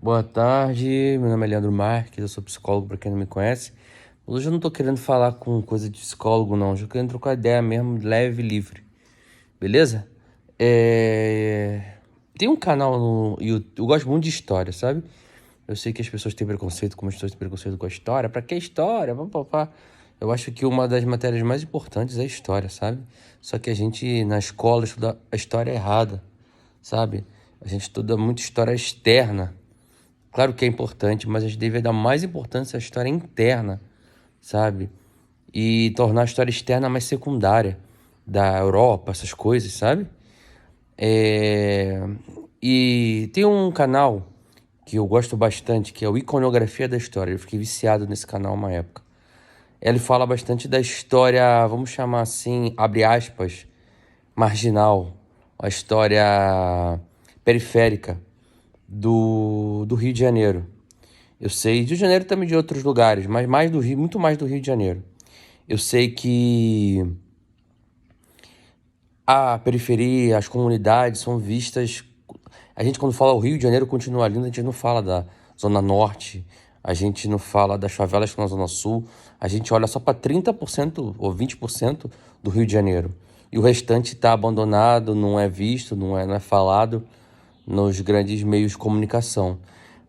Boa tarde, meu nome é Leandro Marques, eu sou psicólogo para quem não me conhece. Hoje eu não tô querendo falar com coisa de psicólogo não, eu tô querendo trocar ideia mesmo, leve e livre, beleza? Tem um canal no YouTube, eu gosto muito de história, sabe? Eu sei que as pessoas têm preconceito, como as pessoas têm preconceito com a história, pra que história? Papapá. Eu acho que uma das matérias mais importantes é a história, sabe? Só que a gente na escola estuda a história errada, sabe? A gente estuda muito história externa. Claro que é importante, mas a gente deveria dar mais importância à história interna, sabe? E tornar a história externa mais secundária, da Europa, essas coisas, sabe? É... E tem um canal que eu gosto bastante, que é o Iconografia da História. Eu fiquei viciado nesse canal uma época. Ele fala bastante da história, vamos chamar assim, abre aspas, marginal, a história periférica do Rio de Janeiro. Eu sei, Rio de Janeiro também de outros lugares, mas mais do Rio, muito mais do Rio de Janeiro. Eu sei que a periferia, as comunidades são vistas. A gente, quando fala o Rio de Janeiro, continua lindo, a gente não fala da Zona Norte, a gente não fala das favelas que estão na Zona Sul, a gente olha só para 30% ou 20% do Rio de Janeiro. E o restante está abandonado, não é visto, não é falado nos grandes meios de comunicação.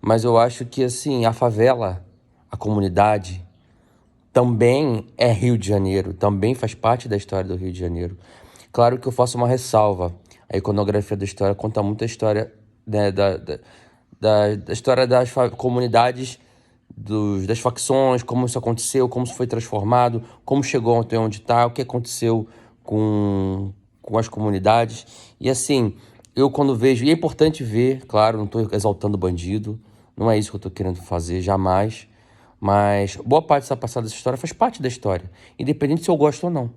Mas eu acho que, assim, a favela, a comunidade, também é Rio de Janeiro, também faz parte da história do Rio de Janeiro. Claro que eu faço uma ressalva. A iconografia da história conta muita história, né, da história das comunidades, das facções, como isso aconteceu, como isso foi transformado, como chegou até onde está, o que aconteceu com as comunidades. E assim, eu quando vejo, e é importante ver, claro, não estou exaltando bandido, não é isso que eu estou querendo fazer, jamais. Mas boa parte dessa passada dessa história faz parte da história, independente se eu gosto ou não.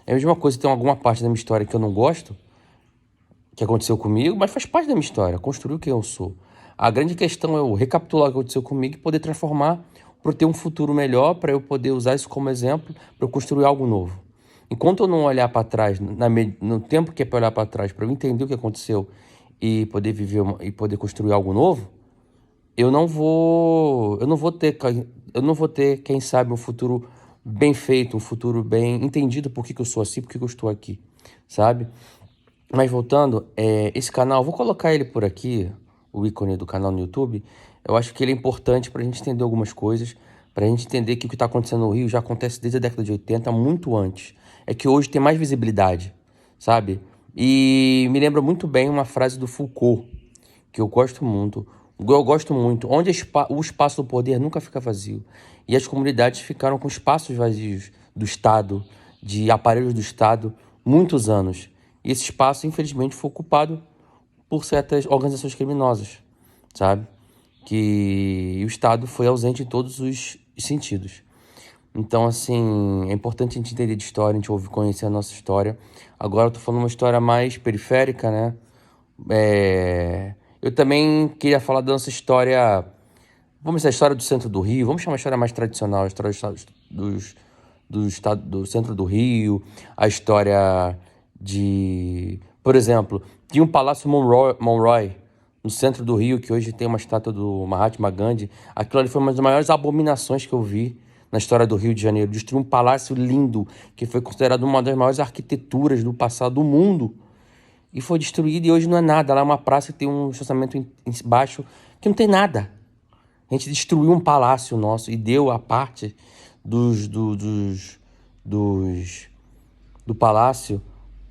É a mesma coisa, tem alguma parte da minha história que eu não gosto, que aconteceu comigo, mas faz parte da minha história, construiu quem eu sou. A grande questão é eu recapitular o que aconteceu comigo e poder transformar para ter um futuro melhor, para eu poder usar isso como exemplo, para eu construir algo novo. Enquanto eu não olhar para trás, no tempo que é para olhar para trás, para eu entender o que aconteceu e poder viver e poder construir algo novo, eu não vou ter, quem sabe, um futuro bem feito, um futuro bem entendido por que eu sou assim, por que eu estou aqui, sabe? Mas voltando, esse canal, vou colocar ele por aqui, o ícone do canal no YouTube. Eu acho que ele é importante para a gente entender algumas coisas, para a gente entender que o que está acontecendo no Rio já acontece desde a década de 80, muito antes. É que hoje tem mais visibilidade, sabe? E me lembra muito bem uma frase do Foucault, que eu gosto muito. Eu gosto muito. Onde o espaço do poder nunca fica vazio. E as comunidades ficaram com espaços vazios do Estado, de aparelhos do Estado, muitos anos. E esse espaço, infelizmente, foi ocupado por certas organizações criminosas, sabe? Que o Estado foi ausente em todos os sentidos. Então, assim, é importante a gente entender de história, a gente ouvir conhecer a nossa história. Agora eu tô falando uma história mais periférica, né? Eu também queria falar da nossa história. Vamos dizer, a história do centro do Rio. Vamos chamar a história mais tradicional, a história do centro do Rio, a história de. Por exemplo, tinha um Palácio Monroe no centro do Rio, que hoje tem uma estátua do Mahatma Gandhi. Aquilo ali foi uma das maiores abominações que eu vi na história do Rio de Janeiro. Destruir um palácio lindo, que foi considerado uma das maiores arquiteturas do passado do mundo. E foi destruído e hoje não é nada. Lá é uma praça que tem um estacionamento embaixo que não tem nada. A gente destruiu um palácio nosso e deu a parte dos do palácio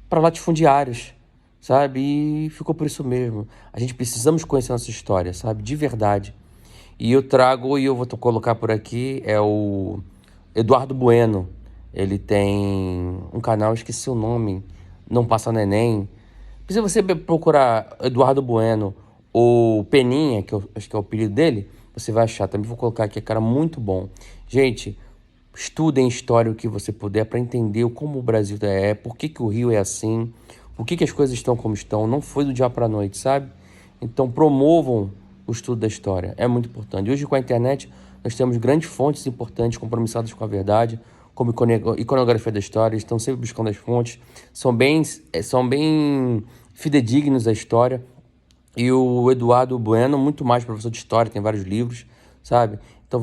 para latifundiários, sabe? E ficou por isso mesmo. A gente precisamos conhecer a nossa história, sabe? De verdade. E eu vou colocar por aqui, é o Eduardo Bueno. Ele tem um canal, esqueci o nome, Não Passa no Enem. Se você procurar Eduardo Bueno ou Peninha, que eu acho que é o apelido dele, você vai achar. Também vou colocar aqui, é cara muito bom. Gente, estudem história o que você puder para entender como o Brasil por que o Rio é assim, por que as coisas estão como estão. Não foi do dia para a noite, sabe? Então promovam o estudo da história, é muito importante. Hoje com a internet nós temos grandes fontes importantes compromissadas com a verdade, como iconografia da história, estão sempre buscando as fontes, são bem fidedignos à história. E o Eduardo Bueno, muito mais professor de história, tem vários livros, sabe? Então